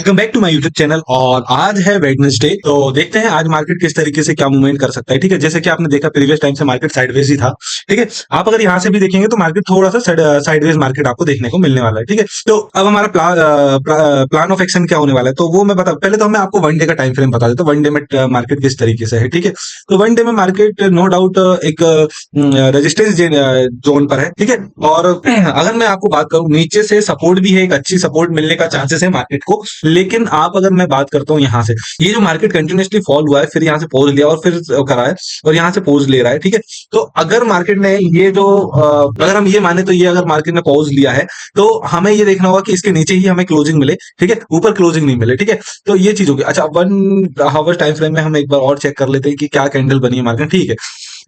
Welcome back to my YouTube channel. और आज है वेडनेसडे, तो देखते हैं आज मार्केट किस तरीके से क्या मूवमेंट कर सकता है। ठीक है, जैसे कि आपने देखा प्रीवियस टाइम से मार्केट साइडवेज ही था। ठीक है, आप अगर यहाँ से भी देखेंगे तो मार्केट थोड़ा सा साइडवेज मार्केट आपको देखने को मिलने वाला है। ठीक है, तो अब हमारा प्लान ऑफ एक्शन क्या होने वाला है, तो वो मैं बता, पहले तो मैं आपको वन डे का टाइम फ्रेम बता देता हूँ। वन डे में मार्केट किस तरीके से है। ठीक है, तो वन डे में मार्केट नो डाउट एक रेजिस्टेंस जोन पर है। ठीक है, और अगर मैं आपको बात करूं, नीचे से सपोर्ट भी है, एक अच्छी सपोर्ट मिलने का चांसेस है मार्केट को। लेकिन आप अगर मैं बात करता हूं यहाँ से, ये जो मार्केट कंटिन्यूसली फॉल हुआ है, फिर यहाँ से पोज लिया और फिर करा है और यहाँ से पोज ले रहा है। ठीक है, तो अगर मार्केट ने ये जो अगर हम ये माने तो ये अगर मार्केट ने पॉज लिया है तो हमें ये देखना होगा कि इसके नीचे ही हमें क्लोजिंग मिले। ठीक है, ऊपर क्लोजिंग नहीं मिले। ठीक है, तो ये चीज होगी। अच्छा, 1 आवर टाइम फ्रेम में हम एक बार और चेक कर लेते हैं कि क्या कैंडल बनी है मार्केट। ठीक है,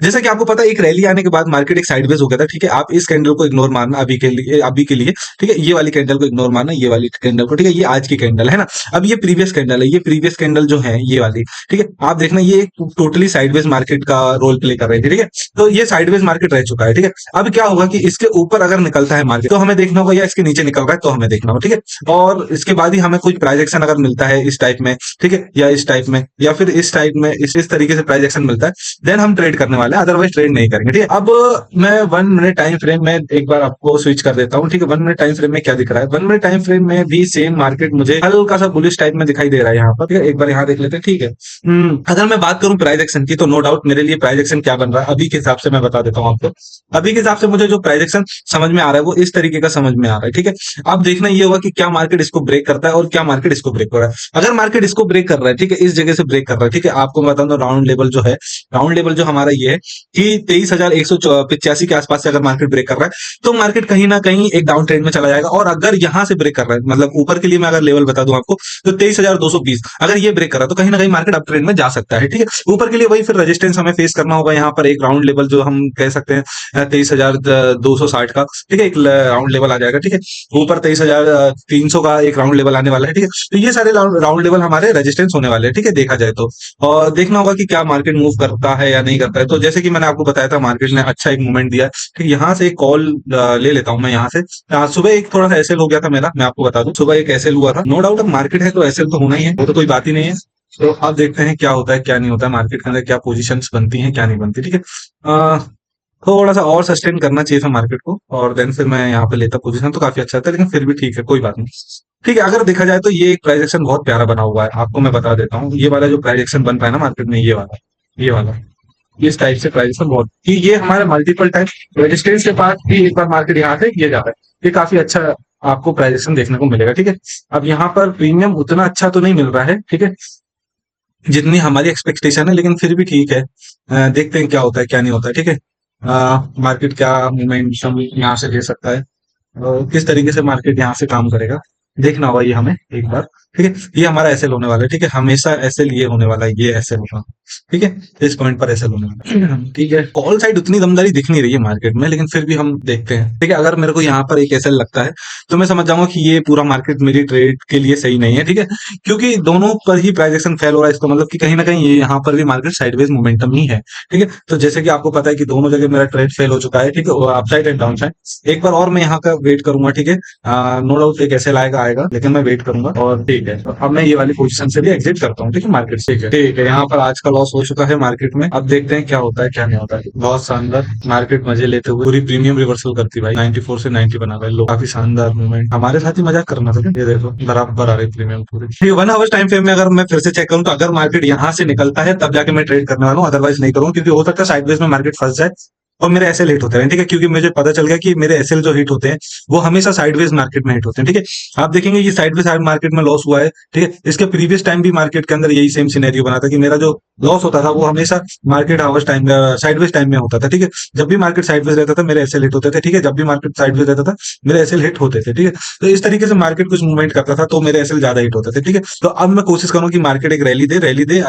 जैसा कि आपको पता है एक रैली आने के बाद मार्केट एक साइडवेज हो गया था। ठीक है, आप इस कैंडल को इग्नोर मारना अभी के लिए। ठीक है, ये वाली कैंडल को इग्नोर मारना, ये वाली कैंडल को। ठीक है, ये आज की कैंडल है ना। अब ये प्रीवियस कैंडल है, ये प्रीवियस कैंडल जो है ये वाली। ठीक है, आप देखना ये टोटली साइडवेज मार्केट का रोल प्ले कर रही थी। ठीक है, तो ये साइडवेज मार्केट रह चुका है। ठीक है, अब क्या होगा कि इसके ऊपर अगर निकलता है मार्केट तो हमें देखना होगा, या इसके नीचे निकल रहा है तो हमें देखना होगा। ठीक है, और इसके बाद ही हमें कुछ प्राइस एक्शन अगर मिलता है इस टाइप में, ठीक है, या इस टाइप में, या फिर इस टाइप में, इस तरीके से प्राइस एक्शन मिलता है, देन हम ट्रेड करने वाले हैं, अदरवाइज ट्रेड नहीं करेंगे। ठीक है, अब मैं 1 मिनट टाइम फ्रेम में एक बार आपको स्विच कर देता हूँ। ठीक है, 1 मिनट टाइम फ्रेम में क्या दिख रहा है, 1 मिनट टाइम फ्रेम में भी सेम मार्केट मुझे हल्का सा बुलिश टाइप में दिखाई दे रहा है यहाँ पर। ठीक है, एक बार यहाँ देख लेते हैं। ठीक है, अगर मैं बात करूं प्राइस एक्शन की, तो नो डाउट मेरे लिए प्राइस एक्शन क्या बन रहा है अभी के हिसाब से मैं बता देता हूँ आपको। अभी के हिसाब से मुझे जो प्राइस एक्शन समझ में आ रहा है वो इस तरीके का समझ में आ रहा है। ठीक है, अब देखना ये होगा कि क्या मार्केट इसको ब्रेक करता है और क्या मार्केट इसको ब्रेक कर रहा है। अगर मार्केट इसको ब्रेक कर रहा है, ठीक है, इस जगह से ब्रेक कर रहा है, ठीक है, आपको मैं बता दूं राउंड लेवल जो है, राउंड लेवल जो हमारा ये है कि 23,185 के आसपास से अगर मार्केट ब्रेक कर रहा है तो मार्केट कहीं ना कहीं एक डाउन ट्रेंड में चला जाएगा। और अगर यहां से ब्रेक कर रहा है, मतलब ऊपर के लिए मैं अगर लेवल बता दूं आपको, तो 23,220 अगर ये ब्रेक कर रहा है तो कहीं ना कहीं मार्केट अप ट्रेंड में जा सकता है। ठीक है, ऊपर के लिए वही फिर रेजिस्टेंस हमें फेस करना होगा। यहाँ पर एक राउंड लेवल जो हम कह सकते हैं 23,260 का, ठीक है, एक राउंड लेवल आ जाएगा। ठीक है, ऊपर 23,300 का एक राउंड लेवल आने वाला है। ठीक है, तो ये सारे राउंड लेवल हमारे रेजिस्टेंस होने वाले हैं। ठीक है, देखा जाए तो, और देखना होगा कि क्या मार्केट मूव करता है या नहीं करता है। तो जैसे कि मैंने आपको बताया था मार्केट ने अच्छा एक मूवमेंट दिया। ठीक है, यहाँ से एक कॉल ले लेता हूं मैं यहाँ से। सुबह एक थोड़ा सा एसएल हो गया था मेरा, मैं आपको बता दूं सुबह एक एसएल हुआ था। नो डाउट अब मार्केट है तो एसएल तो होना ही है, वो तो कोई बात ही नहीं है। तो अब देखते हैं क्या होता है क्या नहीं होता है, मार्केट के अंदर क्या पोजीशंस बनती हैं क्या नहीं बनती। ठीक है, थोड़ा सा और सस्टेन करना चाहिए था मार्केट को, और देन फिर मैं यहाँ पे लेता पोजीशन तो काफी अच्छा था, लेकिन फिर भी ठीक है, कोई बात नहीं। ठीक है, अगर देखा जाए तो ये एक प्राइस एक्शन बहुत प्यारा बना हुआ है, आपको मैं बता देता हूँ। ये वाला जो प्राइस एक्शन बन पाया ना मार्केट में, ये वाला इस टाइप से प्राइस एक्शन बहुत, कि ये हमारे मल्टीपल टाइम रेजिस्टेंस के पास भी एक बार मार्केट यहाँ से ये जा रहा है, ये काफी अच्छा आपको प्राइस एक्शन देखने को मिलेगा। ठीक है, अब यहाँ पर प्रीमियम उतना अच्छा तो नहीं मिल रहा है, ठीक है, जितनी हमारी एक्सपेक्टेशन है, लेकिन फिर भी ठीक है। देखते हैं क्या होता है क्या नहीं होता है। ठीक है, मार्केट क्या मूवमेंट यहाँ से ले सकता है, किस तरीके से मार्केट यहाँ से काम करेगा, देखना होगा ये हमें एक बार। ठीक है, ये हमारा एसएल होने वाला है। ठीक है, हमेशा एसएल ये होने वाला है, ये एसएल होगा। ठीक है, इस पॉइंट पर एसएल होने वाला है। ठीक है, कॉल साइड उतनी दमदारी दिख नहीं रही है मार्केट में, लेकिन फिर भी हम देखते हैं। ठीक है, अगर मेरे को यहाँ पर एक एसएल लगता है तो मैं समझ जाऊंगा कि ये पूरा मार्केट मेरी ट्रेड के लिए सही नहीं है। ठीक है, क्योंकि दोनों पर ही प्राइस एक्शन फेल हो रहा है, इसका मतलब कि कहीं ना कहीं ये यहाँ पर भी मार्केट साइडवेज मोमेंटम ही है। ठीक है, तो जैसे कि आपको पता है कि दोनों जगह मेरा ट्रेड फेल हो चुका है। ठीक है, अपसाइड एंड डाउन साइड। एक बार और मैं यहाँ का वेट करूंगा। ठीक है, नो डाउट एक एसएल आएगा, लेकिन मैं वेट करूंगा। और ठीक है, तो अब मैं ये वाली पोजीशन से भी एग्जिट करता हूँ। ठीक है, मार्केट से ठीक है, यहाँ पर आज का लॉस हो चुका है मार्केट में। अब देखते हैं क्या होता है क्या नहीं होता है। बहुत शानदार मार्केट मजे लेते हुए पूरी प्रीमियम रिवर्सल करती भाई, 94 से 90 बना भाई लो, काफी शानदार मूवमेंट। हमारे साथ ही मजाक करना था क्या? ये देखो बराबर आ रही प्रीमियम पूरी। ठीक है, 1 आवर टाइम फ्रेम में अगर मैं फिर से चेक करूँ तो अगर मार्केट यहाँ से निकलता है तब जाके मैं ट्रेड करने वाला हूँ, अदरवाइज नहीं करूँ, क्योंकि हो सकता है साइडवेज में मार्केट फंस जाए और मेरे एसएल हिट होते रहे। ठीक है, क्योंकि मुझे पता चल गया कि मेरे एसएल जो हिट होते हैं वो हमेशा साइडवेज मार्केट में हिट होते हैं। ठीक है, आप देखेंगे ये साइडवेज मार्केट में लॉस हुआ है। ठीक है, इसके प्रीवियस टाइम भी मार्केट के अंदर यही सेम सिनेरियो बना था कि मेरा जो लॉस होता था वो हमेशा market hours time sideways time में होता था। ठीक है, जब भी मार्केट साइडवेज रहता था मेरे एसएल हिट होते थे। ठीक है, जब भी मार्केट साइडवेज रहता था मेरे एसएल हिट होते थे। ठीक है, तो इस तरीके से मार्केट कुछ मूवमेंट करता था तो मेरे एसएल ज्यादा हिट होते थे। ठीक है, तो अब मैं कोशिश करूँ कि मार्केट एक रैली दे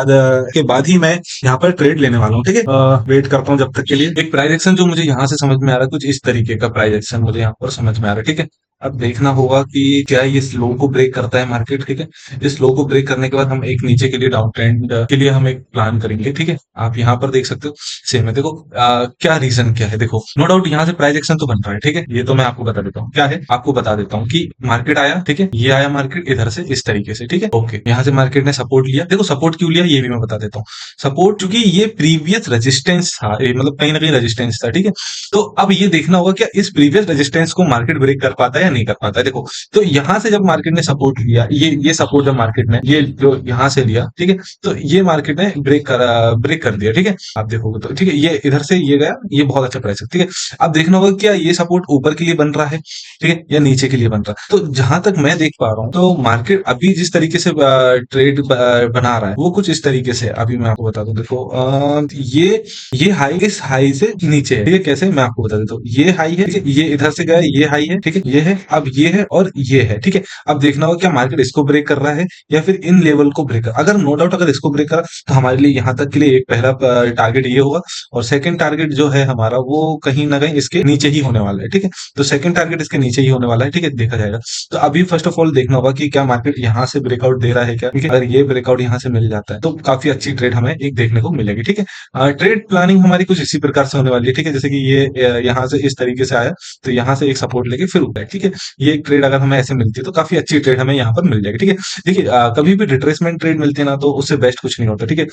के बाद ही मैं यहाँ पर ट्रेड लेने वाला हूँ। ठीक है, वेट करता हूँ जब तक के लिए। एक प्राइस एक्शन जो मुझे यहाँ से समझ में आ रहा है, कुछ इस तरीके का प्राइस एक्शन मुझे यहाँ पर समझ में आ रहा है। ठीक है, अब देखना होगा कि क्या ये इस लो को ब्रेक करता है मार्केट, ठीक है। इस लो को ब्रेक करने के बाद हम एक नीचे के लिए डाउन ट्रेंड के लिए हम एक प्लान करेंगे, ठीक है। आप यहाँ पर देख सकते हो सेम है, देखो क्या रीजन क्या है, देखो नो डाउट यहाँ से प्राइस एक्शन तो बन रहा है, ठीक है। ये तो मैं आपको बता देता हूँ क्या है, आपको बता देता हूँ कि मार्केट आया, ठीक है, ये आया मार्केट इधर से इस तरीके से, ठीक है, ओके। यहाँ से मार्केट ने सपोर्ट लिया, देखो सपोर्ट क्यों लिया ये भी मैं बता देता हूँ। सपोर्ट चूंकि ये प्रीवियस रेजिस्टेंस था, मतलब कहीं ना कहीं रेजिस्टेंस था, ठीक है। तो अब ये देखना होगा क्या इस प्रीवियस रेजिस्टेंस को मार्केट ब्रेक कर पाता है या नहीं कर पाता है, देखो। तो यहां से जब मार्केट ने सपोर्ट लिया, ये सपोर्ट जब मार्केट ने ये जो यहां से लिया, ठीक है, तो ये मार्केट ने ब्रेक कर दिया, ठीक है। आप देखोगे तो ठीक है, ये इधर से ये गया, ये बहुत अच्छा प्राइस है, ठीक है। अब देखना होगा क्या ये सपोर्ट ऊपर के लिए बन रहा है, ठीक है, या नीचे के लिए बन रहा है। तो जहां तक मैं देख पा रहा हूँ तो मार्केट अभी जिस तरीके से ट्रेड बना रहा है वो कुछ इस तरीके से, अभी मैं आपको बता दूं, देखो ये हाई इस हाई से नीचे है, ठीक है। कैसे मैं आपको बता देता हूँ, ये हाई है, ठीक है, ये इधर से गया, ये हाई है, ठीक है, ये है, अब ये है और ये है, ठीक है। अब देखना होगा क्या मार्केट इसको ब्रेक कर रहा है या फिर इन लेवल को ब्रेक कर, अगर नो डाउट अगर इसको ब्रेक करा तो हमारे लिए यहाँ तक के लिए एक पहला टारगेट ये होगा, और सेकंड टारगेट जो है हमारा वो कहीं ना कहीं इसके नीचे ही होने वाला है, ठीक है। तो सेकंड टारगेट इसके नीचे ही होने वाला है, ठीक है, देखा जाएगा। तो अभी फर्स्ट ऑफ ऑल देखना होगा कि क्या मार्केट यहाँ से ब्रेकआउट दे रहा है क्या, ठीक है। अगर ये ब्रेकआउट यहाँ से मिल जाता है तो काफी अच्छी ट्रेड हमें एक देखने को मिलेगी, ठीक है। ट्रेड प्लानिंग हमारी कुछ इसी प्रकार से होने वाली है, ठीक है। जैसे कि ये यहाँ से इस तरीके से आया, तो यहाँ से एक सपोर्ट लेके फिर ऊपर, ठीक है। ये एक ट्रेड अगर हमें ऐसे मिलती है तो काफी अच्छी ट्रेड हमें यहाँ पर मिल जाएगी, ठीक है। देखिए कभी भी रिट्रेसमेंट ट्रेड मिलती है ना तो उससे बेस्ट कुछ नहीं होता, ठीक है।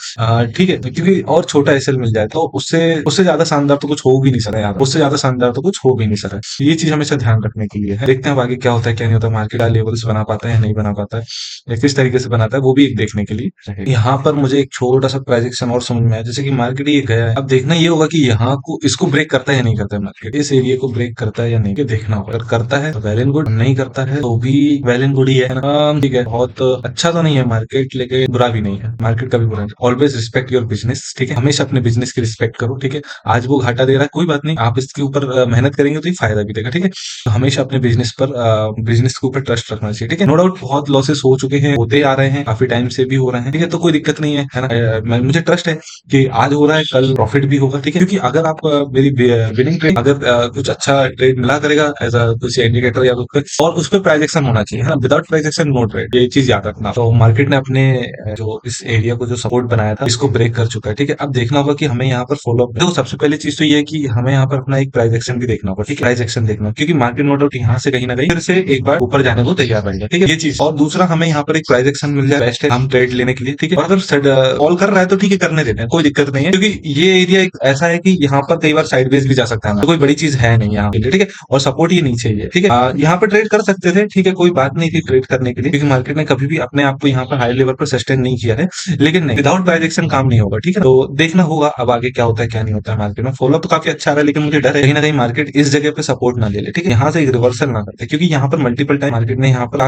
ठीक है, क्योंकि और छोटा एसएल मिल जाए तो उससे उससे ज्यादा शानदार तो कुछ हो भी नहीं सकता यार, उससे ज्यादा शानदार तो कुछ हो भी नहीं सकता। ये चीज हमेशा ध्यान रखने के लिए है। देखते हैं अब आगे क्या होता है क्या नहीं होता, मार्केट लेवल्स बना पाता है या नहीं बना पाता है, या किस तरीके से बनाता है वो भी एक देखने के लिए रहेगा। यहाँ पर मुझे एक छोटा सा प्राइजेक्शन और समझ में आया, जैसे कि मार्केट ये गया है, अब देखना ये होगा कि यहाँ को इसको ब्रेक करता है या नहीं करता है, मार्केट इस एरिया को ब्रेक करता है या नहीं, ये देखना होगा। अगर करता है तो वेल एंड गुड, नहीं करता है तो भी वेल एंड गुड ही है ना, ठीक है। बहुत अच्छा तो नहीं है मार्केट, लेकिन बुरा भी नहीं है, मार्केट का भी बुरा नहीं। ऑलवेज रिस्पेक्ट योर बिजनेस, ठीक है, हमेशा अपने बिजनेस की रिस्पेक्ट करो, ठीक है। आज वो घाटा दे रहा है कोई बात नहीं, आप इसके ऊपर मेहनत करेंगे तो ये फायदा भी देगा, ठीक है। तो हमेशा अपने बिजनेस के ऊपर ट्रस्ट रखना चाहिए, ठीक है। नो डाउट बहुत लॉसेस हो चुके हैं, होते आ रहे हैं, काफी टाइम से भी हो रहे हैं, ठीक है, तो कोई दिक्कत नहीं है ना। मुझे ट्रस्ट है कि आज हो रहा है कल प्रॉफिट भी होगा, ठीक है। क्योंकि अगर आप मेरी विनिंग ट्रेड अगर कुछ अच्छा ट्रेड मिला करेगा एज अ कुछ इंडिकेटर या कुछ और उस पर प्राइस एक्शन होना चाहिए, है ना। Without price action no trade, ये चीज याद रखना। तो मार्केट ने अपने जो इस एरिया को जो सपोर्ट बनाया था इसको ब्रेक कर चुका है, ठीक है। अब देखना होगा कि हमें यहाँ पर फॉलो अप, देखो सबसे पहली चीज तो ये है कि हमें यहाँ पर अपना एक प्राइस एक्शन भी देखना होगा, ठीक है। प्राइस एक्शन देखना, क्योंकि मार्केट नो डाउट यहाँ से कहीं ना कहीं फिर से एक बार ऊपर जाने को तैयार रहेगा, ठीक है, ये चीज। और दूसरा हमें यहाँ पर एक प्राइस एक्शन मिल जाए बेस्ट है हम ट्रेड लेने के लिए, ठीक है। और अगर कॉल कर रहा है तो ठीक है, करने देते हैं, कोई दिक्कत नहीं है, क्योंकि ये एरिया एक ऐसा है कि यहाँ पर कई बार साइडवेज भी जा सकता है, तो कोई बड़ी चीज है नहीं यहाँ पे, ठीक है। और सपोर्ट ये नीचे ही है, ठीक है। यहाँ पर ट्रेड कर सकते थे, ठीक है, कोई बात नहीं थी ट्रेड करने के लिए, क्योंकि मार्केट ने कभी भी अपने आप को यहाँ पर हाई लेवल पर सस्टेन नहीं किया है, लेकिन नहीं, विदाउट प्राइस एक्शन काम नहीं होगा, ठीक है। तो देखना होगा अब आगे क्या होता है क्या नहीं होता है मार्केट में। फॉलो तो काफी अच्छा आ रहा है, लेकिन मुझे डर है कहीं ना कहीं मार्केट इस जगह पे सपोर्ट ना ले ले, ठीक है, यहाँ से एक रिवर्सल ना करते, क्योंकि यहाँ पर मल्टीपल टाइम मार्केट ने यहाँ पर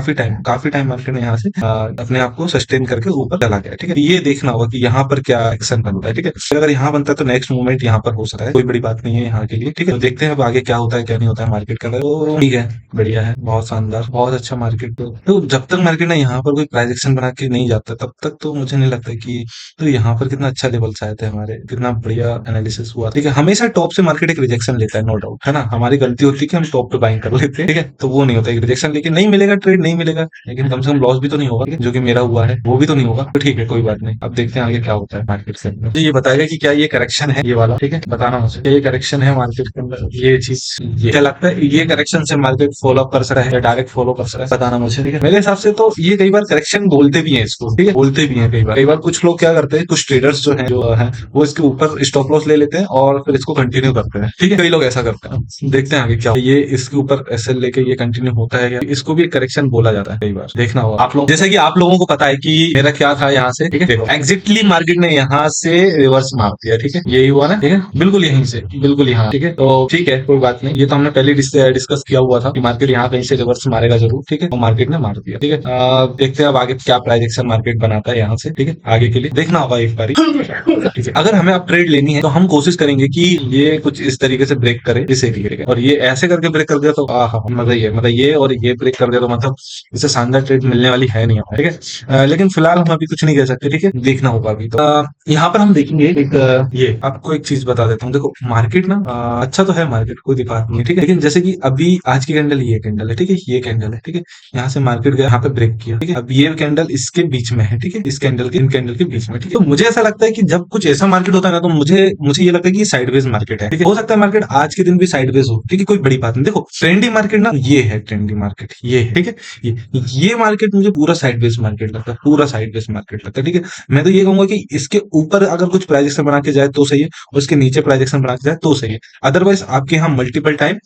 काफी टाइम मार्केट ने यहाँ से अपने आप को सस्टेन करके ऊपर चला गया, ठीक है। ये देखना होगा कि यहाँ पर क्या एक्शन बनता है, ठीक है। अगर यहाँ बनता है तो नेक्स्ट मूवमेंट यहाँ पर हो सकता है, कोई बड़ी बात नहीं है यहाँ के लिए, ठीक है। तो देखते हैं अब आगे क्या होता है क्या नहीं होता है मार्केट के अंदर। तो ठीक है, बढ़िया है, बहुत शानदार, बहुत अच्छा मार्केट। तो जब तक मार्केट ने यहाँ पर कोई प्राइस एक्शन बना के नहीं जाता तब तक तो मुझे नहीं लगता कि, तो यहाँ पर कितना अच्छा लेवल आए थे हमारे, कितना बढ़िया एनालिसिस हुआ, ठीक है। हमेशा टॉप से मार्केट एक रिजेक्शन लेता है, नो डाउट, है ना। हमारी गलती होती है कि हम टॉप पे बाइंग कर लेते हैं, ठीक है, तो वो नहीं होता, एक रिजेक्शन लेकिन नहीं मिलेगा, ट्रेड नहीं मिलेगा, लेकिन कम से कम लॉस भी तो नहीं होगा, जो कि मेरा हुआ है वो भी तो नहीं होगा, तो ठीक है, कोई बात नहीं। अब देखते हैं आगे क्या होता है मार्केट से। तो ये बताएगा कि क्या ये करेक्शन है ये वाला, ठीक है, बताना मुझे क्या ये करेक्शन है मार्केट के अंदर, ये चीज क्या लगता है, ये करेक्शन से मार्केट फॉलो अप कर सकता है या डायरेक्ट फॉलो कर सकता है, बताना मुझे, ठीक है। मेरे हिसाब से तो ये कई बार करेक्शन बोलते भी है इसको, ठीक है, बोलते भी है कई बार कुछ लोग क्या करते हैं, कुछ ट्रेडर्स जो है वो इसके ऊपर स्टॉप लॉस ले लेते हैं और फिर इसको कंटिन्यू करते हैं, ठीक है, कई लोग ऐसा करते हैं। देखते हैं आगे क्या ये इसके ऊपर एसएल लेके ये कंटिन्यू होता है या इसको भी करेक्शन बोला जाता है, कई बार देखना होगा आप लोग। जैसे कि आप लोगों को पता है कि मेरा क्या था यहाँ से, ठीक है, देखो एग्जैक्टली मार्केट ने यहाँ से रिवर्स मार दिया, ठीक है, यही हुआ ना, ठीक है, बिल्कुल यहीं से, बिल्कुल यहाँ, ठीक है। तो ठीक है, कोई बात नहीं, ये तो हमने पहले डिस्कस किया हुआ था कि मार्केट यहाँ कहीं से रिवर्स मारेगा जरूर, ठीक है, और मार्केट ने मार दिया, ठीक है। देखते हैं अब आगे क्या प्राइस एक्शन मार्केट बनाता है यहाँ से, ठीक है, आगे के लिए देखना होगा एक बारी, ठीक है। अगर हमें अब ट्रेड लेनी है तो हम कोशिश करेंगे कि ये कुछ इस तरीके से ब्रेक करे, इस एरिया, और ये ऐसे करके ब्रेक कर दिया तो मतलब ये और ये ब्रेक कर दिया तो मतलब इससे शानदार ट्रेड मिलने वाली है नहीं हमें, ठीक है। लेकिन फिलहाल हम अभी कुछ नहीं कह सकते, ठीक है, देखना होगा अभी। तो यहाँ पर हम देखेंगे एक ये आपको एक चीज बता देता हूँ, देखो मार्केट ना अच्छा तो है, मार्केट कोई दिक्कत नहीं है, ठीक है, लेकिन जैसे कि अभी आज की कैंडल ये कैंडल है, ठीक है, ये कैंडल है, ठीक है, यहाँ से मार्केट गया, यहाँ पे ब्रेक किया, ठीक है, अब ये कैंडल इसके बीच में है, ठीक है, इस कैंडल के इन कैंडल के बीच में, ठीक है। तो मुझे ऐसा लगता है कि जब कुछ ऐसा मार्केट होता है ना, तो मुझे मुझे ये लगता है कि ये साइडवेज मार्केट है, ठीक है। हो सकता है मार्केट आज के दिन भी साइडवेज हो, ठीक है, कोई बड़ी बात नहीं। देखो ट्रेंडी मार्केट ना ये है, ट्रेंडी मार्केट ये है, ठीक है, ये मार्केट मुझे पूरा साइडवेज मार्केट लगता है, पूरा साइडवेज मार्केट लगता है, ठीक है। मैं तो ये कहूंगा कि इसके ऊपर अगर कुछ प्राइजेक्शन बना के जाए तो सही है, और इसके नीचे प्राइजेक्शन बना के जाए तो सही है, अदरवाइज आपके यहाँ multiple time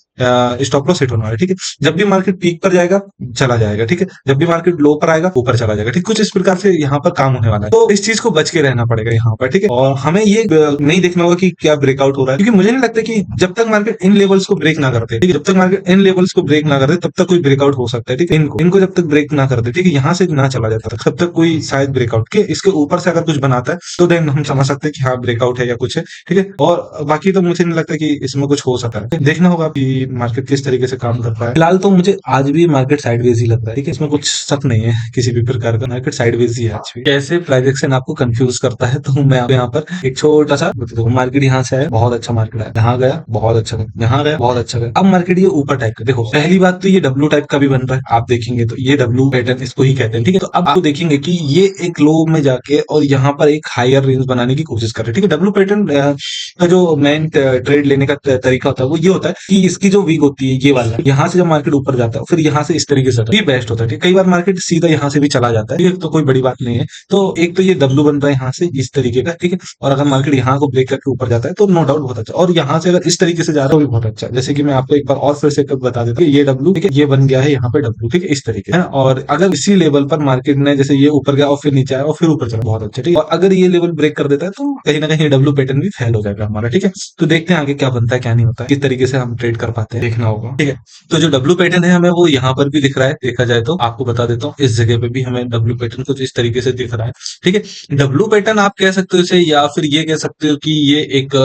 stop loss hit होने वाला है, ठीक है। जब भी मार्केट पीक पर जाएगा चला जाएगा, ठीक है, जब भी मार्केट लो पर आएगा ऊपर चला जाएगा, ठीक, कुछ इस प्रकार से यहाँ पर काम होने वाला है। तो इस चीज को बच के रहना पड़ेगा यहाँ पर, ठीक है। और हमें ये नहीं देखना होगा कि क्या ब्रेकआउट हो रहा है, क्योंकि मुझे नहीं लगता कि जब तक मार्केट इन लेवल्स को ब्रेक ना करते, ठीक है, जब तक मार्केट इन लेवल्स को ब्रेक ना करते तब तक कोई ब्रेकआउट हो सकता है, ठीक है। इनको जब तक ब्रेक ना करते, ठीक है, यहाँ से ना चला जाता तब तक कोई शायद ब्रेकआउट के इसके ऊपर से अगर कुछ बनाता है तो देन हम समझ सकते हैं कि हाँ ब्रेकआउट है या कुछ है, ठीक है। और बाकी तो मुझे नहीं लगता कि इसमें कुछ हो सकता है, देखना होगा कि मार्केट किस तरीके से काम कर रहा है। फिलहाल तो मुझे आज भी मार्केट साइडवेज ही लग रहा है, ठीक है, इसमें कुछ शक नहीं है किसी भी प्रकार का, मार्केट साइडवेज ही है आज भी। कैसे प्राइजेक्शन आपको कंफ्यूज करता है, तो मैं यहाँ पर एक छोटा सा देखो, मार्केट यहाँ से है, बहुत अच्छा मार्केट है, यहाँ गया बहुत अच्छा गया, यहाँ गया बहुत अच्छा गया। अब मार्केट ये ऊपर टाइप का, देखो पहली बात तो ये डब्ल्यू टाइप का भी बन रहा है, आप देखेंगे तो ये डब्ल्यू पैटर्न इसको ही कहते हैं, ठीक है। तो अब आप देखेंगे कि ये एक लो में जाके और यहाँ पर एक हायर रेंज बनाने की कोशिश कर रहे हैं, ठीक है। डब्ल्यू पैटर्न का जो मेन ट्रेड लेने का तरीका होता है वो ये होता है कि इसकी जो वीक होती है ये वाला, यहाँ से जब मार्केट ऊपर जाता है फिर यहाँ से इस तरीके से ये बेस्ट होता है, ठीक है। कई बार मार्केट सीधा यहाँ से भी चला जाता है, तो कोई बड़ी बात नहीं है। तो एक तो ये डब्ल्यू बन रहा है यहाँ से इस तरीके का, ठीक है, और अगर मार्केट यहाँ को ब्रेक करके ऊपर जाता है तो नो डाउट बहुत अच्छा, और यहाँ से अगर इस तरीके से जा रहा है तो भी बहुत अच्छा। जैसे कि मैं आपको एक बार और फिर से बता देता हूँ, ये डब्ल्यू, ठीक है, ये बन गया है यहाँ पे डब्ल्यू, ठीक है, इस तरीके है। और अगर इसी लेवल पर मार्केट ने जैसे ये ऊपर गया और फिर नीचे आया और फिर ऊपर चला, बहुत अच्छा, ठीक है। और अगर ये लेवल ब्रेक कर देता है तो कहीं ना कहीं डब्ल्यू पैटर्न भी फेल हो जाएगा हमारा, ठीक है। तो देखते हैं आगे क्या बनता है क्या नहीं होता है, किस तरीके से हम ट्रेड कर पाते हैं, देखना होगा, ठीक है। तो जो डब्ल्यू पैटर्न है हमें वो यहाँ पर भी दिख रहा है, देखा जाए तो आपको बता देता हूँ, इस जगह पे भी हमें डब्ल्यू पैटर्न कुछ इस तरीके से दिख रहा है, ठीक है। डब्ल्यू पैटर्न आप कह सकते हो इसे, या फिर ये कह सकते हो कि ये एक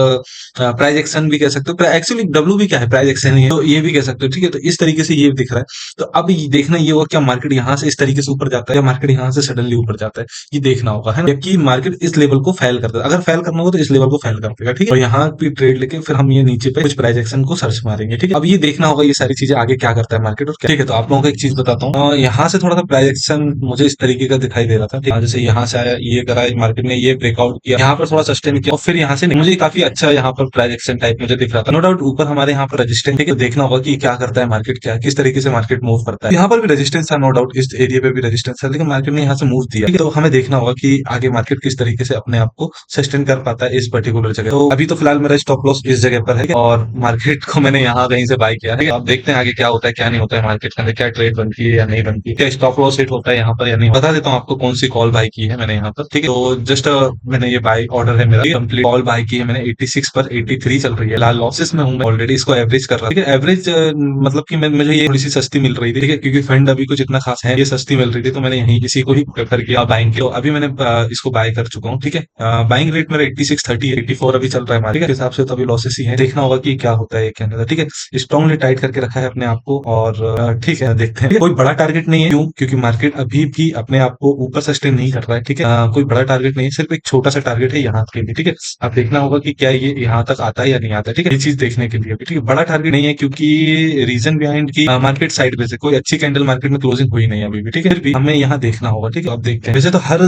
प्राइस एक्शन भी कह सकते हो, एक्चुअली डब्ल्यू भी क्या है, प्राइस एक्शन ही है, तो ये भी कह सकते हो, ठीक है। तो इस तरीके से ये दिख रहा है। तो अब देखना ये होगा क्या मार्केट यहाँ से इस तरीके से ऊपर जाता है या मार्केट यहाँ से सडनली ऊपर जाता है, ये देखना होगा, है ना। जबकि मार्केट इस लेवल को फेल करता है, अगर फेल करना होगा तो इस लेवल को फेल कर देगा, ठीक है। और यहाँ भी ट्रेड लेके फिर हम ये नीचे पे कुछ प्राइस एक्शन को सर्च मारेंगे, ठीक है। अब ये देखना होगा ये सारी चीजें आगे क्या करता है मार्केट, और ठीक है। तो आप लोगों को एक चीज बताता हूँ, यहाँ से थोड़ा सा प्राइस एक्शन मुझे इस तरीके का दिखाई दे रहा था, ठीक है। जैसे यहाँ से आया, ये करा, मार्केट ने ये ब्रेकआउट किया, यहाँ पर थोड़ा सस्टेन किया और फिर यहाँ से मुझे काफी अच्छा यहाँ पर प्राइस एक्शन टाइप मुझे दिख रहा था। नो डाउट ऊपर हमारे यहाँ पर रेजिस्टेंस, ठीक है, देखना होगा कि क्या करता है मार्केट, क्या किस तरीके से मार्केट मूव करता है। यहाँ पर भी रेजिस्टेंस था, नो डाउट इस एरिया पे भी रेजिस्टेंस है, लेकिन मार्केट ने यहाँ से मूव दिया, तो हमें देखना होगा कि आगे मार्केट किस तरीके से अपने आप को सस्टेन कर पाता है इस पर्टिकुलर जगह। तो अभी तो फिलहाल मेरा स्टॉप लॉस इस जगह पर है और मार्केट को मैंने यहाँ कहीं से बाय किया है। अब देखते हैं आगे क्या होता है क्या नहीं होता है, मार्केट के अंदर क्या ट्रेड बनती है या नहीं बनती है, क्या स्टॉप लॉस हिट होता है यहाँ पर या नहीं। बता देता हूँ आपको कौन सी कॉल बाय की है मैंने यहाँ पर, ठीक है। तो जस्ट मैंने ये बाय ऑर्डर है मेरा, कंप्लीट कॉल बाय की है मैंने 86 पर 83 चल रही है, लाल लॉसेस में हूँ मैं ऑलरेडी, इसको एवरेज कर रहा हूँ, ठीक है। एवरेज मतलब कि मुझे ये थोड़ी सी सस्ती मिल रही थी, ठीक है, क्योंकि फंड अभी कुछ इतना खास है, ये सस्ती मिल रही थी तो मैंने यहीं इसी को ही प्रेफर किया बाइंग किया। तो अभी मैंने इसको बाय कर चुका हूँ, ठीक है। बाइंग रेट मेरा 86.30 84 अभी चल रहा है मार्केट के हिसाब से, तो अभी लॉसेस ही है, देखना होगा कि क्या होता है क्या नहीं, ठीक है। स्ट्रांगली टाइट करके रखा है अपने आप को और ठीक है देखते हैं। कोई बड़ा टारगेट नहीं है, क्यों, क्योंकि मार्केट अभी भी अपने आप को ऊपर सस्टेन नहीं कर रहा है, ठीक है। कोई बड़ा टारगेट नहीं है, सिर्फ एक छोटा सा टारगेट है यहाँ के लिए, ठीक है। अब देखना होगा कि क्या ये यहाँ तक आता है या नहीं आता है, ठीक है, ये चीज देखने के लिए, ठीक है। बड़ा टारगेट नहीं है क्योंकि रीजन बिहाइंड की मार्केट साइड में से कोई अच्छी कैंडल मार्केट में क्लोजिंग हुई नहीं अभी भी, ठीक है। फिर भी हमें यहाँ देखना होगा, ठीक है। अब देखते हैं, वैसे तो हर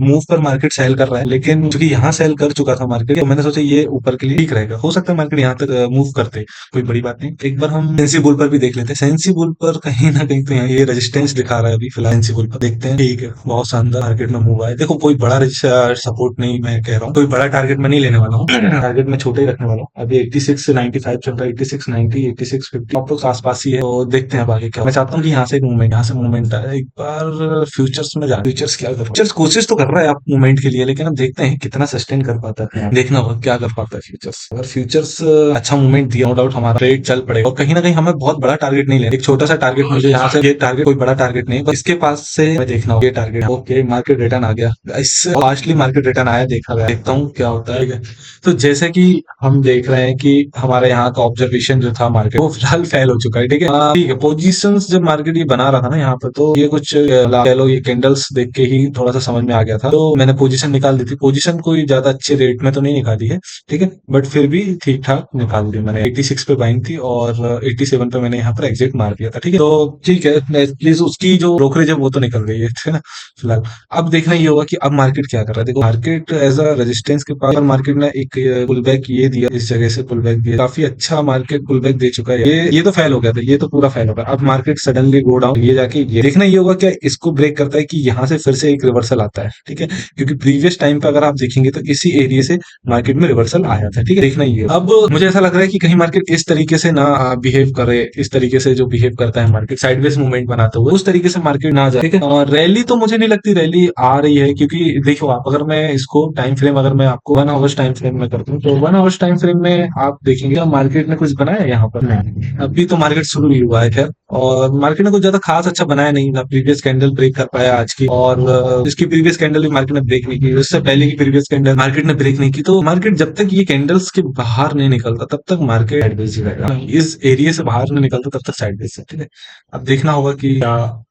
मूव पर मार्केट सेल कर रहा है, लेकिन क्योंकि यहाँ सेल कर चुका था मार्केट, तो मैंने सोचा ये ऊपर के लिए ठीक रहेगा, हो सकता है मार्केट यहाँ तक मूव करते, कोई बड़ी बात नहीं। एक बार हम सेंसी बुल पर भी देख लेते हैं, सेंसी बुल पर कहीं ना कहीं तो यहाँ ये रेजिस्टेंस दिखा रहा है अभी फिलहाल, सेंसी बुल पर देखते हैं, ठीक है। बहुत शानदार मार्केट में मूव आया, देखो कोई बड़ा सपोर्ट नहीं, मैं कह रहा हूँ कोई बड़ा टारगेट में नहीं लेने वाला हूँ, टारगेट में छोटे ही रखने वाला हूँ। अभी 86 से 95 चल रहा है, 86 90 86 50 आप लोग आसपास ही है, तो देखते हैं अब आगे क्या। मैं चाहता हूँ कि यहाँ से मूवमेंट, यहाँ से मूवमेंट आए। एक बार फ्यूचर्स में जा, फ्यूचर्स क्या कर, फ्यूचर्स कोशिश तो कर रहा है आप मूवमेंट के लिए, लेकिन अब देखते हैं कितना सस्टेन कर पाता है, देखना होगा क्या कर पाता है फ्यूचर्स। अगर फ्यूचर्स अच्छा मूवमेंट दिया, नो डाउट हमारा ट्रेड चल पड़ेगा। और कहीं ना कहीं हमें बहुत बड़ा टारगेट नहीं लेना, एक छोटा सा टारगेट मुझे यहाँ से, ये टारगेट कोई बड़ा टारगेट नहीं है, इसके पास से मैं देखना होगा ये टारगेट। ओके मार्केट रिटर्न आ गया, इससे फास्टली मार्केट रिटर्न आया, देखा गया, देखता हूँ क्या होता है। तो जैसे कि हम देख रहे हैं कि हमारे यहाँ का ऑब्जर्वेशन जो था मार्केट वो फिलहाल फेल हो चुका है, ठीक है। ठीक है, पोजीशंस जब मार्केट ये बना रहा था ना यहाँ पर, तो ये कुछ कह लो ये कैंडल्स देख के ही थोड़ा सा समझ में आ गया था, तो मैंने पोजीशन निकाल दी थी। पोजीशन कोई ज्यादा अच्छे रेट में तो नहीं निकाली है, ठीक है, बट फिर भी ठीक ठाक निकाल दी मैंने। 86 पे बाइंग थी और 87 पे मैंने यहाँ पर एग्जिट मार दिया था। ठीक है, तो ठीक है, प्लीज उसकी जो ब्रोकरेज है वो तो निकल गई है ना फिलहाल। अब देखना ये होगा कि अब मार्केट क्या कर रहा है। देखो मार्केट एज अ रेजिस्टेंस के पास मार्केट ने एक पुल बैक ये दिया, इस जगह से पुल बैक दिया, काफी अच्छा मार्केट पुल बैक दे चुका है। ये तो फेल हो गया था, ये तो पूरा फेल हो गया। अब मार्केट सडनली गो डाउन, ये जाके ये देखना ये होगा क्या इसको ब्रेक करता है कि यहाँ से फिर से एक रिवर्सल आता है। ठीक है, क्योंकि प्रीवियस टाइम पे अगर आप देखेंगे तो इसी एरिया से मार्केट में रिवर्सल आया था। ठीक है, देखना ये अब मुझे ऐसा लग रहा है कि कहीं मार्केट इस तरीके से ना बिहेव करे, इस तरीके से जो बिहेव करता है मार्केट साइडवेज मूवमेंट बनाते हुए, उस तरीके से मार्केट ना जाए। ठीक है, और रैली तो मुझे नहीं लगती रैली आ रही है, क्योंकि देखो आप अगर मैं इसको टाइम फ्रेम अगर मैं आपको 1 आवर्स टाइम फ्रेम में करता हूँ तो 1 आवर्स टाइम फ्रेम में आप देखेंगे मार्केट ने कुछ बनाया है यहाँ पर नहीं। अभी तो मार्केट शुरू ही हुआ है खैर, और मार्केट ने कुछ ज्यादा खास अच्छा बनाया नहीं ना। प्रीवियस कैंडल ब्रेक कर पाया आज की, और इसकी प्रीवियस कैंडल भी मार्केट ने ब्रेक नहीं की, उससे पहले की प्रीवियस कैंडल मार्केट ने ब्रेक नहीं की। तो मार्केट जब तक ये कैंडल्स के बाहर नहीं निकलता तब तक मार्केट साइडवेज ही रहेगा। इस एरिया से बाहर नहीं निकलता तब तक साइडवेज है। ठीक है, अब देखना होगा कि क्या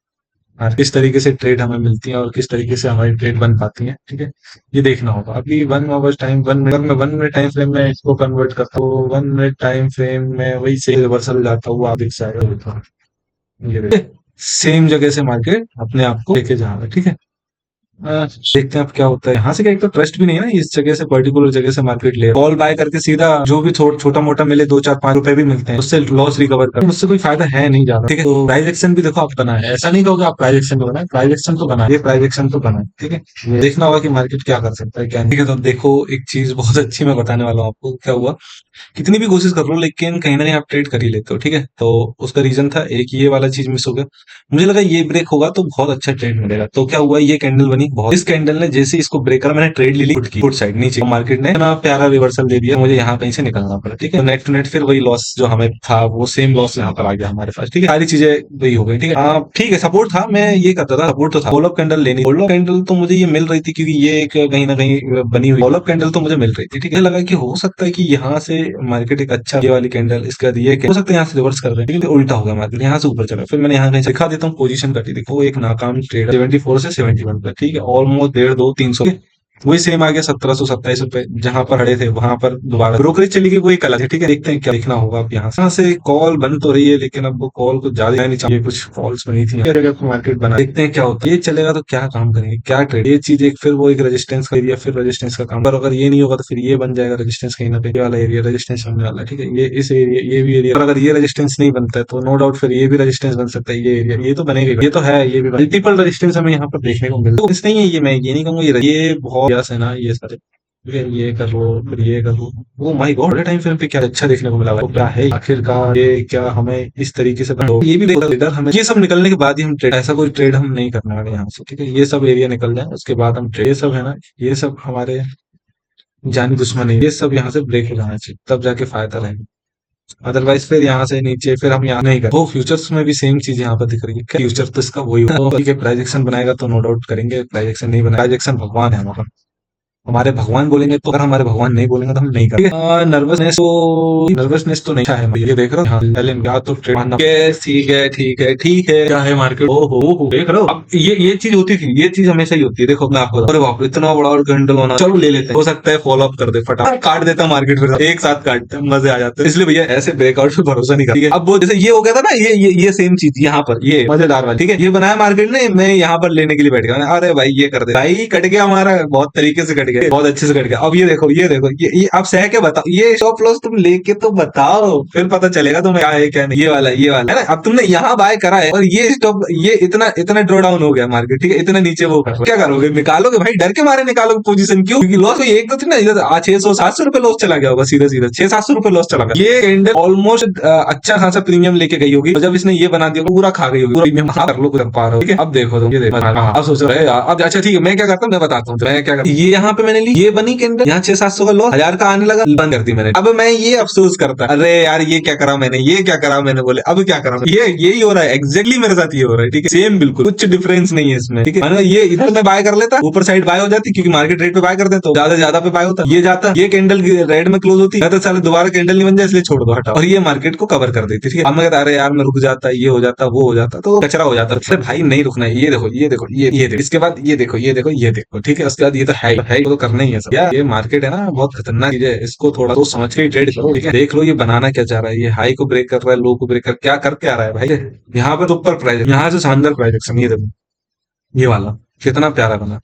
किस तरीके से ट्रेड हमें मिलती है और किस तरीके से हमारी ट्रेड बन पाती है। ठीक है, ये देखना होगा। अभी 1 आवर्स टाइम 1 मिनट में 1 मिनट टाइम फ्रेम में इसको कन्वर्ट करता हूँ, 1 मिनट टाइम फ्रेम में वही से रिवर्सल जाता हुआ आप देख सकते, ये सेम जगह से मार्केट अपने आप को लेके जा रहा है। ठीक है, देखते हैं अब क्या होता है। यहाँ से क्या, एक तो ट्रस्ट भी नहीं है ना इस जगह से, पर्टिकुलर जगह से मार्केट ले कॉल बाय करके सीधा जो भी छोटा मोटा मिले 2 4 5 रुपए भी मिलते हैं उससे लॉस रिकवर कर, उससे कोई फायदा है नहीं ज्यादा। ठीक है, तो प्राइस एक्शन भी देखो आप बना है, ऐसा नहीं कहोगे आप प्राइस एक्शन तो बना है, प्राइस एक्शन तो बना है, ये प्राइस एक्शन तो बना है। ठीक है, ये देखना होगा कि मार्केट क्या कर सकता है क्या नहीं। ठीक है, तो देखो एक चीज बहुत अच्छी मैं बताने वाला हूँ आपको। क्या हुआ, कितनी भी कोशिश कर लो लेकिन कहीं ना कहीं आप ट्रेड कर ही लेते हो। ठीक है, तो उसका रीजन था एक ये वाला चीज मिस हो गया। मुझे लगा ये ब्रेक होगा तो बहुत अच्छा ट्रेड मिलेगा, तो क्या हुआ, ये कैंडल बनी बहुत, इस कैंडल ने जैसे इसको ब्रेक करा मैंने ट्रेड ले ली फुट साइड नीचे, मार्केट ने इतना प्यारा रिवर्सल दे दिया, मुझे यहाँ कहीं से निकलना पड़ा। ठीक है, नेट टू नेट फिर वही लॉस जो हमें था वो सेम लॉस यहाँ पर आ गया हमारे पास। ठीक है, सारी चीजें वही हो गई। ठीक है, ठीक है, सपोर्ट था, मैं ये करता था, सपोर्ट तो था। फॉलोअप कैंडल लेनी, फॉलोअप कैंडल तो मुझे ये मिल रही थी क्योंकि ये एक कहीं ना कहीं बनी हुई फॉलोअप कैंडल तो मुझे मिल रही थी। ठीक है, लगा कि हो सकता है कि यहाँ से मार्केट एक अच्छा ये वाली कैंडल, इसके बाद ये हो सकता है यहाँ से रिवर्स कर रहे हैं, लेकिन उल्टा हो गया मार्केट, यहाँ से ऊपर चला। फिर मैंने यहाँ कहीं दिखा देता हूँ पोजीशन कटी, देखो एक नाकाम ट्रेड 74 से 71 पर। ठीक है, ऑलमोस्ट 1.5 2 300 वही सेम आ गया 1727 रुपए, जहां पर खड़े थे वहां पर दोबारा ब्रोकरेज चली गई, कोई अलग है। ठीक है, देखते हैं क्या देखना होगा। अब यहाँ से कॉल बन तो रही है लेकिन अब वो कॉल को ज्यादा नहीं चाहिए, कुछ कॉल्स बनी थी मार्केट बना, देखते हैं क्या होता है। ये चलेगा तो क्या काम करेंगे, क्या ट्रेड, ये चीज एक फिर वो एक रेजिस्टेंस का एरिया, फिर रेजिस्टेंस का काम, पर अगर ये नहीं होगा तो फिर ये बन जाएगा रेजिस्टेंस, कहीं ना कहीं वाला एरिया रेजिस्टेंस बनने वाला है। ठीक है, ये इस एरिया ये भी एरिया, अगर ये रेजिस्टेंस नहीं बनता है तो नो डाउट फिर ये भी रेजिस्टेंस बन सकता है। ये एरिया ये तो बनेगा, ये तो है, ये भी मल्टीपल रेजिस्टेंस हमें यहाँ पर देखने को मिलता है। इस नहीं है ये, मैं ये नहीं कहूंगा ये बहुत प्रयास है ना ये सारे। ठीक है, ये कर लो फिर ये कर लो, oh my god time frame पे क्या अच्छा देखने को मिला है, वो क्या है आखिरकार, ये क्या हमें इस तरीके से ये भी देखो इधर हमें ये सब निकलने के बाद ही हम ट्रेड, ऐसा कोई ट्रेड हम नहीं करने वाले यहाँ से। ठीक है, ये सब एरिया निकल जाए उसके बाद हम ट्रेड, ये सब है ना ये सब हमारे जानी दुश्मन है, ये सब यहाँ से ब्रेक हो जाना चाहिए तब जाके फायदा रहेगा, अदरवाइज फिर यहाँ से नीचे फिर हम यहाँ नहीं करते। वो फ्यूचर्स में भी सेम चीज यहाँ पर दिख रही है, फ्यूचर तो इसका वही होगा। ठीक है, प्राइस एक्शन बनाएगा तो नो डाउट करेंगे, प्राइस एक्शन नहीं बनाएगा, प्राइस एक्शन भगवान है हमारा, हमारे भगवान बोलेंगे तो, अगर हमारे भगवान नहीं बोलेंगे तो हम नहीं करेंगे। नर्वसनेस तो नहीं है, ये देख रहे हो पहले क्या तो ट्रेड मानना, ठीक है ठीक है ठीक है, क्या है मार्केट, ओहो देख रहे हो। अब ये चीज होती थी, ये चीज हमेशा ही होती है। देखो मैं आपको, अरे बाप रे इतना बड़ा और घंटल होना, चलो ले लेते हैं, हो सकता है फॉलो अप कर दे, फटाफट काट देता मार्केट, फिर एक साथ काटते मजे आ जाते हैं। इसलिए भैया ऐसे ब्रेकआउट पे भरोसा नहीं करता। अब वो जैसे ये हो गया था ना, ये सेम चीज यहाँ पर ये मजेदार वाली। ठीक है, ये बनाया मार्केट ने, मैं यहाँ पर लेने के लिए बैठ गया, अरे भाई ये कर दे भाई, कट गया हमारा, बहुत तरीके से कट गया, बहुत अच्छे से कट गया। अब ये देखो ये आप सह के बताओ, ये स्टॉप लॉस तुम लेके तो बताओ, फिर पता चलेगा तुम्हें क्या है क्या नहीं। ये वाला है ना, अब तुमने यहाँ बाय करा है और ये स्टॉप, ये इतना ड्रॉ डाउन हो गया मार्केट। ठीक है, इतना नीचे वो क्या करोगे, निकालोगे भाई, डर के मारे निकालोगे पोजीशन, क्यों, क्योंकि लॉस एक तो थी ना, इधर 600 700 रुपए लॉस चला गया होगा, सीधा 600 700 रुपए लॉस चला गया। ये कैंडल ऑलमोस्ट अच्छा खासा प्रीमियम लेके गई होगी, जब इसने ये बना दिया पूरा खा गई होगी, प्रीमियम कर लो कर पा रहे हो। ठीक है, अब देखो तुम, ये देखो अब सोच रहे हो अब अच्छा ठीक है मैं क्या करता हूँ, मैं बताता हूँ मैं क्या करता हूँ। ये यहाँ पे मैंने ली, ये बनी कैंडल, यहाँ 600 700 का लॉस, 1000 का आने लगा, बंद कर दी मैंने। अब मैं ये अफसोस करता, अरे यार ये क्या करा मैंने, ये क्या करा मैंने, बोले अब क्या करा, ये यही हो रहा है, एग्जैक्टली मेरे साथ ये हो रहा है। ठीक है, सेम बिल्कुल, कुछ डिफरेंस नहीं है इसमें। ठीक है, ये इधर मैं बाय कर लेता, ऊपर साइड बाय हो जाती, क्योंकि मार्केट रेट पे बाय करते हैं तो ज्यादा पे बाय होता, ये जाता, ये कैंडल रेड में क्लोज होती, तो साले दोबारा कैंडल नहीं बन जाए इसलिए छोड़ दो हटाओ, और ये मार्केट को कवर कर देती। ठीक है, अब मैं कहता अरे यार मैं रुक जाता, ये हो जाता वो हो जाता, तो कचरा हो जाता। अरे भाई नहीं रुकना है, ये देखो ये देखो ये देखो, इसके बाद ये देखो ये देखो ये देखो। ठीक है, उसके बाद ये तो है तो तो करना ही है सब यार। ये मार्केट है ना बहुत खतरनाक चीज है, इसको थोड़ा तो समझ के ट्रेड करो, ठीक है। देख लो ये बनाना क्या चाह रहा है, ये हाई को ब्रेक कर रहा है, लो को ब्रेक कर क्या करके आ रहा है भाई। यहाँ पे तो ऊपर प्राइस, यहाँ से शानदार प्राइजेक्शन, ये देखो ये वाला कितना प्यारा बना,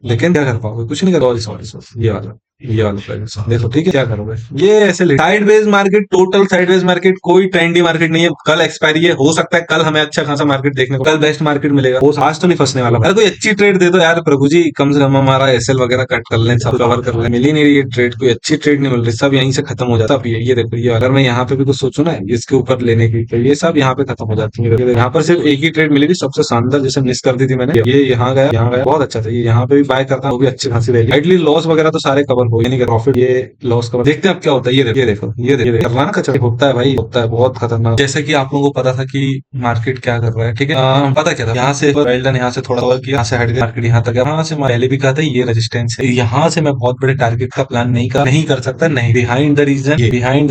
लेकिन क्या कर पाओगे, कुछ नहीं कर, सॉरी ये वाला प्राइस देखो, ठीक है। क्या करोगे, ये ऐसे sideways market, total sideways market, कोई ट्रेंडी मार्केट नहीं है। कल एक्सपायरी है, हो सकता है कल हमें अच्छा खासा मार्केट देखने को, कल बेस्ट मार्केट मिलेगा, वो आज तो नहीं फंसने वाला। अरे कोई अच्छी ट्रेड दे दो यार प्रभु जी, कम से कम हमारा एसएल वगैरह कट कर लें, सब कवर कर लें। मिल ही नहीं रही है ट्रेड, कोई अच्छी ट्रेड नहीं मिल रही, सब यहीं से खत्म हो जाता है। ये देखो, ये अगर मैं यहाँ पे भी कुछ सोचूं ना इसके ऊपर लेने की, तो ये सब यहाँ पे खत्म हो जाती है। यहाँ पर सिर्फ एक ही ट्रेड मिली थी सबसे शानदार, जैसे मिस कर दी थी मैंने, ये यहाँ गया बहुत अच्छा था, ये यहाँ पे भी बाय करता, वो भी अच्छी खासी रहेगी। एटली लॉस वगैरह तो सारे कवर हो, नहीं प्रॉफिट, ये लॉस कवर। देखते हैं अब क्या होता है, ये देखो करना ना कचरा होता है भाई, होता है बहुत खतरनाक। जैसे कि आप लोगों को पता था कि मार्केट क्या कर रहा है, ठीक है। पता क्या था, यहाँ से वेल्डन यहाँ से थोड़ा और किया, यहाँ से हट गया मार्केट यहाँ तक, यहाँ से पहले भी कहा था ये रेजिस्टेंस है, यहाँ से मैं बहुत बड़े टारगेट का प्लान नहीं कर सकता, नहीं। बिहाइंड द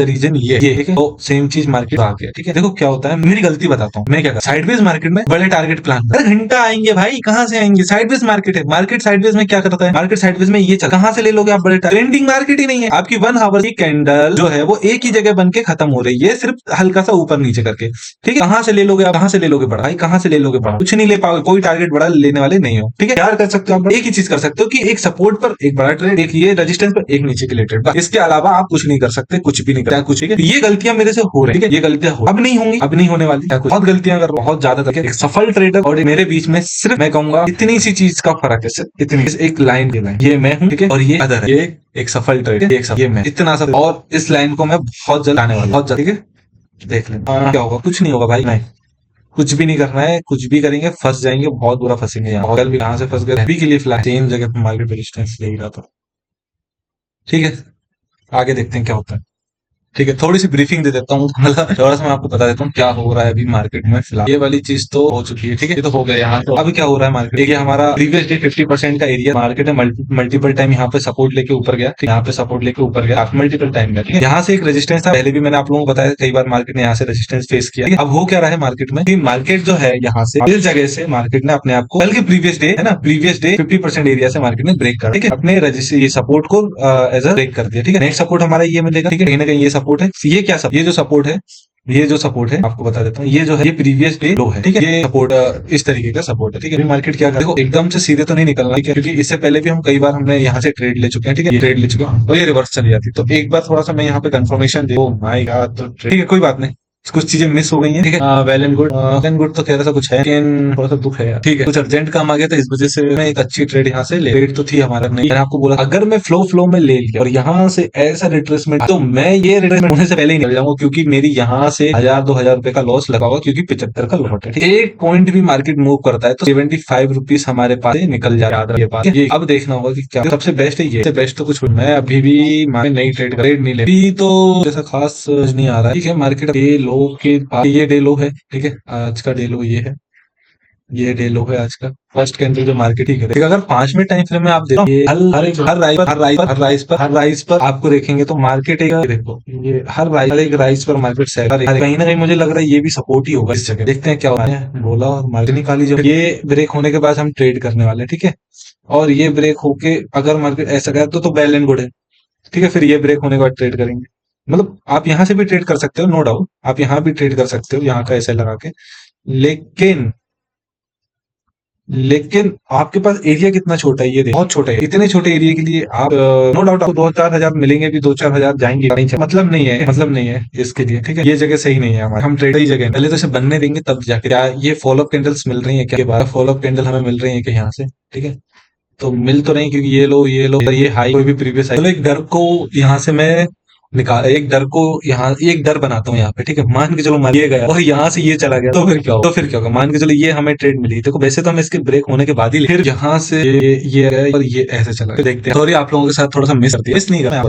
रीजन ये ठीक है। तो सेम चीज मार्केट आ गया, ठीक है। देखो क्या होता है, मेरी गलती बताता हूँ मैं क्या, साइडवेज मार्केट में बड़े टारगेट प्लान, अरे घंटा आएंगे भाई, कहाँ से आएंगे, साइडवेज मार्केट है। मार्केट साइडवेज में क्या करता है, मार्केट साइडवेज में ये कहाँ से ले लोगे आप, बड़े ट्रेंडिंग मार्केट ही नहीं है आपकी। 1 आवर की कैंडल जो है वो एक ही जगह बन के खत्म हो रही है, सिर्फ हल्का सा ऊपर नीचे करके, ठीक है। कहां से ले लोगे आप, कहां से ले लोगे बड़ा भाई, कहां से ले लोगे बड़ा, कुछ नहीं ले पाओगे, कोई टारगेट बड़ा लेने वाले नहीं हो, ठीक है। क्या कर सकते हो आप, एक ही चीज कर सकते हो कि एक सपोर्ट पर एक बड़ा ट्रेड, एक ये रेजिस्टेंस पर एक नीचे के लिए ट्रेड, इसके अलावा आप कुछ नहीं कर सकते, कुछ भी नहीं कर कुछ, ठीक है। ये गलतियां मेरे से हो रही है, ये गलतियां अब नहीं होंगी, अब नहीं होने वाली, बहुत गलतियां कर, बहुत ज्यादा। एक सफल ट्रेडर और मेरे बीच में सिर्फ मैं कहूंगा इतनी सी चीज का फर्क है, सिर्फ इतनी, एक लाइन की लाइन, ये मैं हूं, ठीक है, और ये अदर है, ये एक सफल ट्रेड, ये मैं, इतना सा। और इस लाइन को मैं बहुत जल्द आने वाला, बहुत जल्द, ठीक है। देख लेना क्या होगा, कुछ नहीं होगा भाई, नहीं कुछ भी नहीं करना है, कुछ भी करेंगे फंस जाएंगे, बहुत बुरा फंसेंगे। यहाँ कल भी कहां से फंस गए, अभी के लिए फिलहाल सेम जगह पे मार्केट रेजिस्टेंस ले ही रहा था, ठीक है। आगे देखते हैं क्या होता है, ठीक है। थोड़ी सी ब्रीफिंग दे देता हूँ, मतलब थोड़ा सा मैं आपको बता देता हूँ क्या हो रहा है अभी मार्केट में फिलहाल। ये वाली चीज तो हो चुकी है, ठीक है, ये तो हो गया यहाँ। तो अभी क्या हो रहा है मार्केट, देखिए हमारा प्रीवियस डे 50% का एरिया मार्केट है, मल्टीपल टाइम यहाँ पे सपोर्ट लेके ऊपर गया, यहाँ पे सपोर्ट लेके ऊपर गया, मल्टीपल टाइम गया, ठीक है। यहाँ से एक रेजिस्टेंस था, पहले भी मैंने आप लोगों को बताया कई बार, मार्केट ने यहाँ से रेजिस्टेंस फेस किया। अब हो क्या रहा है मार्केट में, मार्केट जो है यहाँ से इस जगह से मार्केट ने अपने आप को, बल्कि प्रीवियस डे है ना, प्रीवियस डे 50% एरिया से मार्केट ने ब्रेक कर, ठीक है, अपने ये सपोर्ट को एज अ ब्रेक कर दिया, ठीक है। नेक्स्ट सपोर्ट हमारा ये मिलेगा, ठीक है, कहीं ना कहीं ये सपोर्ट है। ये क्या ये जो सपोर्ट है आपको बता देता हूँ, ये जो है ये प्रीवियस डे लो है, ठीक है। ये सपोर्ट इस तरीके का सपोर्ट है, ठीक है। मार्केट क्या कर, देखो एकदम से सीधे तो नहीं निकलना, ठीक है, क्योंकि इससे पहले भी हम कई बार हमने यहाँ से ट्रेड ले चुके हैं, ठीक है, ये ट्रेड ले चुके हैं और ये रिवर्स चली जाती, तो एक बार थोड़ा सा मैं यहाँ पे confirmation they, oh my God, तो ठीक है कोई बात नहीं, कुछ चीजें मिस हो गई हैं, ठीक है। वेल एंड गुड तो खैर ऐसा कुछ है, लेकिन थोड़ा सा दुख है यार, ठीक है, कुछ अर्जेंट काम आ गया था, इस वजह से मैं एक अच्छी ट्रेड यहाँ से ले, ट्रेड तो थी हमारा नहीं, मैंने आपको बोला अगर मैं फ्लो में ले लिया और यहाँ से ऐसा रिट्रेसमेंट, तो मैं ये रिट्रेसमेंट होने से पहले ही निकल जाऊंगा, क्योंकि मेरी यहाँ से 1000-2000 रुपए का लॉस लगा हुआ, क्योंकि 75 का लॉट है, एक पॉइंट भी मार्केट मूव करता है तो 75 रुपीज हमारे पास निकल जाए, ये अब देखना होगा कि क्या सबसे बेस्ट है, ये सबसे बेस्ट तो कुछ मैं अभी भी नई ट्रेड नहीं ले, तो जैसा खास नहीं आ रहा है, ठीक है। मार्केट लो के ये डे लो है, ठीक है, आज का डे लो ये है, ये डे लो है आज का फर्स्ट कैंडल जो मार्केट, ठीक है। अगर 5 मिनट टाइम फ्रेम में आप देखो, हर राइज पर आपको देखेंगे तो मार्केट एक, देखो ये हर राइज पर मार्केट से कहीं ना कहीं मुझे लग रहा है ये भी सपोर्ट ही होगा इस जगह, देखते हैं क्या होता है। बोला और मार्केट निकाली, जब ये ब्रेक होने के बाद हम ट्रेड करने वाले हैं, ठीक है, और ये ब्रेक होके अगर मार्केट ऐसा गया तो वेल एंड गुड है, ठीक है। फिर ये ब्रेक होने के बाद ट्रेड करेंगे, मतलब आप यहाँ से भी ट्रेड कर सकते हो, नो डाउट आप यहाँ भी ट्रेड कर सकते हो, यहाँ का ऐसा लगा के, लेकिन आपके पास एरिया कितना छोटा है, ये बहुत छोटा है। इतने छोटे एरिया के लिए आप नो डाउट आपको 2-4 हजार मिलेंगे, भी 2-4 हजार जाएंगे, मतलब नहीं है इसके लिए, ठीक है। ये जगह सही नहीं है हमारे, हम ट्रेड ही जगह पहले तो इसे बनने देंगे तब जाके। क्या ये फॉलोअप कैंडल्स मिल रही है, क्या फॉलोअप कैंडल हमें मिल रही है कि यहाँ से, ठीक है, तो मिल तो नहीं, क्योंकि ये लो ये हाई कोई भी प्रीवियस हाई, एक डर को यहाँ से मैं निकाल, एक डर बनाता हूँ यहाँ पे, ठीक है। मान के चलो ये गया और यहाँ से ये चला गया, तो फिर क्या होगा, मान के चलो ये हमें ट्रेड मिली, देखो वैसे तो हम इसके ब्रेक होने के बाद ही, फिर यहाँ से ये गया और ये ऐसे चला गया, देखते हैं। सॉरी आप लोगों के साथ थोड़ा सा मिस करती है, मिस नहीं करना,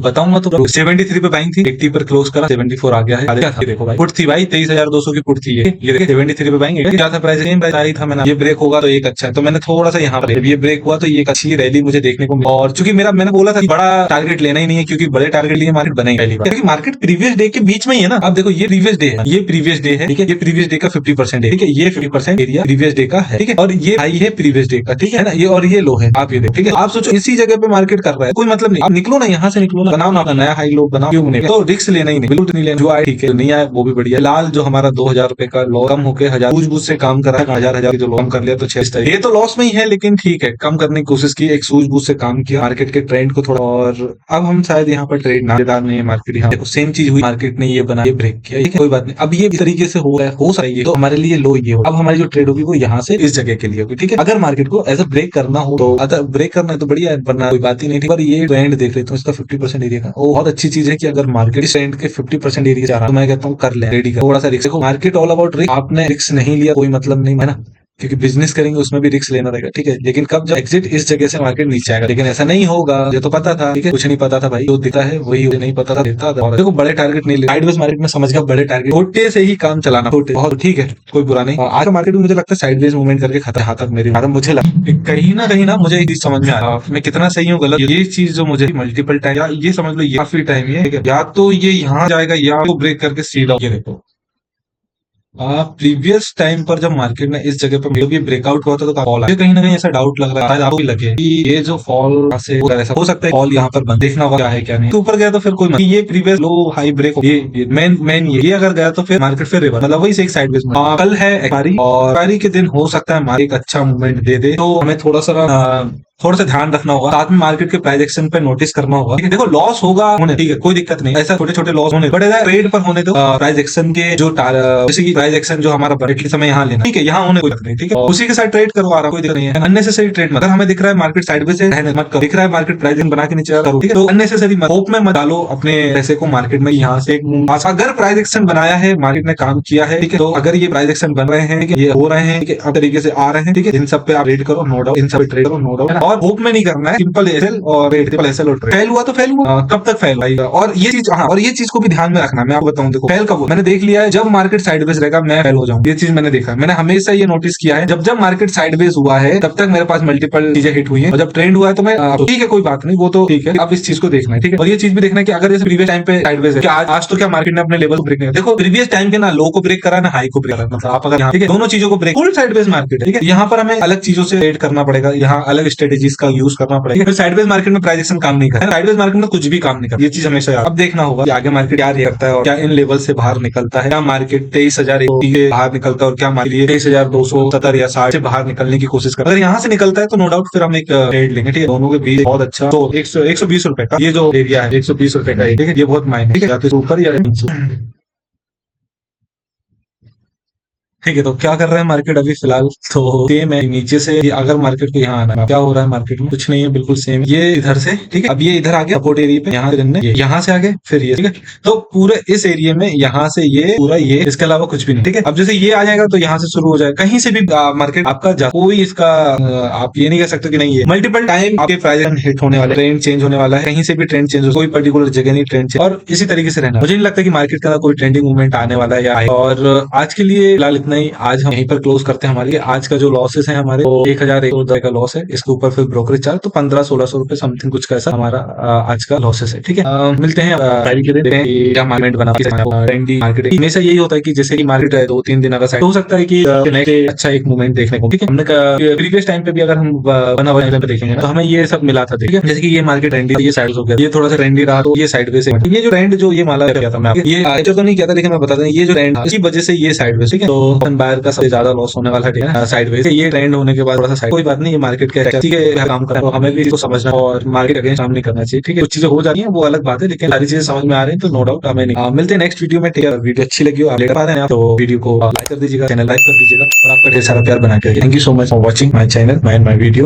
बताऊंगा तो 73 पे बाइंग थी, 80 पर क्लोज करा, 74 आ गया है, क्या था देखो भाई, पुट थी भाई 23,200 की पुट थी, ये देखिए 73 पे बाइंग, क्या था प्राइस, सेम प्राइस आई था मैंने, ये ब्रेक होगा तो एक अच्छा है, तो मैंने थोड़ा सा यहाँ पर ये ब्रेक हुआ तो ये एक अच्छी रैली मुझे देखने को, और चूंकि मैंने बोला था बड़ा टारगेट लेना ही नहीं है, क्योंकि बड़े टारगेट लिए मार्केट बनेगी पहली बार, क्योंकि मार्केट प्रीवियस डे के बीच में ही है ना। आप देखो ये प्रीवियस डे है, ये प्रीवियस डे है, ठीक है, ये प्रीवियस डे का 50% है, ठीक है, ये 50% एरिया प्रीवियस डे का है, ठीक है, और ये हाई है प्रीवियस डे का, ठीक है ना, ये और ये लो है, आप ये देखो, ठीक है। आप सोचो इसी जगह पे मार्केट कर रहा है, कोई मतलब नहीं, आप निकलो ना यहाँ से, निकलो ना, बनाओ ना अपना नया हाई लो बनाओ, क्यों नहीं, तो रिस्क लेना ही नहीं, बिल्कुल नहीं लेना, जो आए ठीक है, नहीं आए वो भी बढ़िया। लाल जो हमारा 2000 रुपए का लॉस कम होकर 1000 सूझबूझ से काम कर रहा है, 1000 जो कम कर लिया तो 6 ये तो लॉस में ही है, लेकिन ठीक है, कम करने की कोशिश की, एक सूझबूझ से काम किया, मार्केट के ट्रेंड को थोड़ा, और अब हम शायद यहाँ पर ट्रेड नादार नहीं है मार्केट, यहाँ सेम चीज हुई, मार्केट ने ये बना, ये ब्रेक किया, ठीक है, कोई बात नहीं। अब ये इस तरीके से हो रहा है, हो सकता है, तो हमारे लिए लो ये हो, अब हमारी जो ट्रेड होगी वो यहाँ से इस जगह के लिए होगी, ठीक है। अगर मार्केट को एज अ ब्रेक करना हो तो अगर ब्रेक करना है तो बढ़िया है, वरना कोई बात ही नहीं, पर ये ट्रेंड देख लेते हो इसका 50% एरिया का, वो बहुत अच्छी चीज है कि अगर मार्केट इस ट्रेंड के 50% एरिया जा रहा है तो मैं कहता हूँ कर ले, रेडी कर, थोड़ा सा risk, market all about risk, आपने रिस्क नहीं लिया कोई मतलब नहीं है ना, क्योंकि बिजनेस करेंगे उसमें भी रिस्क लेना रहेगा, ठीक है। लेकिन कब जब एग्जिट इस जगह से मार्केट नीचे आएगा, लेकिन ऐसा नहीं होगा, ये तो पता था, ठीक है, कुछ नहीं पता था भाई, जो दिखता है वही नहीं पता था, देता था। और देखो बड़े टारगेट नहीं ले, साइडवेज मार्केट में समझ गया, बड़े टारगेट, छोटे से ही काम चलाना, छोटे बहुत, ठीक है, कोई बुरा नहीं। आज का मार्केट में मुझे लगता है साइडवेज मूवमेंट करके खतरा हाथ तक मेरी मुझे लगा कहीं ना मुझे ये समझ में आया, मैं कितना सही हूँ गलत, ये चीज जो मुझे मल्टीपल टाइम, या ये समझ लो ये काफी टाइम है, या तो ये यहाँ जाएगा या तो ब्रेक करके सीधा, ये देखो प्रीवियस टाइम पर जब मार्केट में इस जगह पर ये ब्रेकआउट हुआ था तो फॉल आया, कहीं ना कहीं ऐसा डाउट लग रहा है, शायद आपको भी लगे कि ये जो फॉल से ऐसा हो सकता है, फॉल यहाँ पर बंद, देखना होगा क्या है क्या नहीं, तो ऊपर गया तो फिर कोई मतलब, ये प्रीवियस लो हाई ब्रेक, ये मेन ये अगर गया तो फिर मार्केट फिर रिवर्स, मतलब वही से एक साइडवेज में। कल है एक्सपायरी, और एक्सपायरी के दिन हो सकता है मार्केट अच्छा मूवमेंट दे दे, तो हमें थोड़ा सा ध्यान रखना होगा, साथ में मार्केट के प्राइस एक्शन पे नोटिस करना होगा, देखो लॉस होगा होने, ठीक है, कोई दिक्कत नहीं, ऐसा छोटे छोटे लॉस होने, बट ट्रेड पर होने दो, प्राइस एक्शन के जो जैसे कि प्राइस एक्शन जो हमारा एटलीस्ट हमें यहाँ लेना, ठीक है, यहाँ होने कोई दिक्कत नहीं, ठीक है, उसी के साथ ट्रेड करो, आ रहा कोई दिक्कत नहीं है, अननेसेसरी ट्रेड मत, अगर हमें दिख रहा है मार्केट साइडवेज से मत करो, दिख रहा है मार्केट प्राइसिंग बना के नीचे करो, ठीक है, तो अननेसेसरी मत, होप में मत डालो अपने पैसे को मार्केट में, यहाँ से अगर प्राइस एक्शन बनाया है, मार्केट ने काम किया है, ठीक है, तो अगर ये प्राइस एक्शन बन रहे हैं, ये हो रहे हैं, ठीक है, अब तरीके से आ रहे हैं, ठीक है, इन सब पे आप ट्रेड करो, नो डाउट, इन सब पे ट्रेड करो, नो डाउट, और होप में नहीं करना है, सिंपल एसएल और ट्रिपल एसएल और ट्रेड, फेल हुआ तो फेल हुआ, कब तक फेल भाई, और ये चीज, हाँ, और ये चीज को भी ध्यान में रखना, मैं आपको बताऊं, देखो फेल कब, मैंने देख लिया है जब मार्केट साइडवेज रहेगा मैं फेल हो जाऊं, ये चीज मैंने देखा, मैंने हमेशा ये नोटिस किया है, जब मार्केट साइडवेज हुआ है तब तक मेरे पास मल्टीपल चीजें हिट हुई है, और जब ट्रेंड हुआ है तो मैं ठीक है कोई बात नहीं, वो तो ठीक है, अब इस चीज को देखना है, ठीक है, और ये चीज भी देखना है कि अगर जैसे प्रीवियस टाइम पे साइडवेज है, आज तो क्या मार्केट ने अपने लेवल को ब्रेक नहीं, देखो प्रीवियस टाइम के ना लो को ब्रेक करा ना हाई को ब्रेक करा, मतलब आप अगर यहाँ, ठीक है, दोनों चीजों को ब्रेक, फुल साइडवेज मार्केट है, ठीक है, यहाँ पर हमें अलग चीजों से ट्रेड करना पड़ेगा, यहाँ अलग स्ट्रेटेजीज का यूज करना पड़ेगा, साइडवेज मार्केट में प्राइस एक्शन काम नहीं कर, साइडवेज मार्केट में कुछ भी काम नहीं कर, ये चीज हमेशा अब देखना होगा कि आगे मार्केट क्या करता है, और क्या इन लेवल से बाहर निकलता है, क्या मार्केट 23,000 से बाहर निकलता है, और क्या मार्केट 23,270 या 60 से बाहर निकलने की कोशिश कर, अगर यहाँ से निकलता है तो नो डाउट फिर हम एक ट्रेड लेंगे, ठीक है, दोनों के बीच बहुत अच्छा, तो 120 रुपए का ये जो एरिया है, 120 रुपए का, ठीक है, ये बहुत मायने, ठीक है, या तो ऊपर या नीचे, ठीक है। तो क्या कर रहे हैं मार्केट अभी फिलहाल, तो सेम है नीचे से, अगर मार्केट को यहाँ आना है, क्या हो रहा है मार्केट में, कुछ नहीं है, बिल्कुल सेम है, ये इधर से, ठीक है, अब ये इधर आ गया सपोर्ट एरिया पे, यहाँ से आगे फिर ये, ठीक है, तो पूरे इस एरिया में यहाँ से ये पूरा ये, इसके अलावा कुछ भी नहीं, ठीक है। अब जैसे ये आ जाएगा तो यहाँ से शुरू हो जाएगा, कहीं से भी मार्केट आपका कोई इसका आप ये नहीं कह सकते कि नहीं, है मल्टीपल टाइम आपके प्राइस हिट होने वाले, ट्रेंड चेंज होने वाला है, कहीं से भी ट्रेंड चेंज हो, कोई पर्टिकुलर जगह नहीं ट्रेंड चेंज, और इसी तरीके से रहना, मुझे नहीं लगता कि मार्केट का कोई ट्रेंडिंग मूवमेंट आने वाला है या आए। और आज के लिए फिलहाल इतना ही, आज हम यहीं पर क्लोज करते हैं, हमारे आज का जो लॉसेस है हमारे 1,100 का लॉस है, इसके ऊपर फिर ब्रोकरेज चार्ज तो 1500-1600 रुपए समथिंग कुछ कैसा हमारा आज का लॉसेस है, ठीक है। मिलते हैं फ्राइडे के दिन, क्या मार्केट बना, ट्रेंडी मार्केट हमेशा यही होता है कि जैसे कि मार्केट है 2-3 दिन अगर साइड हो सकता है कि नेक्स्ट अच्छा एक मूवमेंट देखने को, ठीक है। हमने प्रीवियस टाइम पे भी अगर हम बना हुआ देखेंगे तो हमें ये सब मिला था, ठीक है, जैसे कि ये मार्केट ट्रेंडी, ये साइड हो गया, ये थोड़ा सा ट्रेंडी रहा तो ये साइड से, ये जो ट्रेंड जो ये माला किया था मैं ये तो नहीं किया था, लेकिन मैं बता दें ये जो ट्रेंड इसी वजह से ये साइड ठीक है, तो बायर का सबसे ज्यादा लॉस होने वाला है साइडवेज, ये ट्रेंड होने के बाद थोड़ा सा साइड, कोई बात नहीं, ये मार्केट का ठीक है काम कर रहा है, तो हमें भी इसको समझना और मार्केट अगेंस्ट काम नहीं करना चाहिए, ठीक है। कुछ चीजें हो जा रही है वो अलग बात है, लेकिन सारी चीजें समझ में आ रही है तो नो डाउट हमें नहीं। मिलते हैं नेक्स्ट वीडियो में, ठीक है। वीडियो अच्छी लगी हो आप ले पा रहे हैं तो वीडियो को लाइक कर दीजिएगा, चैनल लाइक कर दीजिएगा और आपका ढेर सारा प्यार बना के। Thank you so much for watching my channel, my video.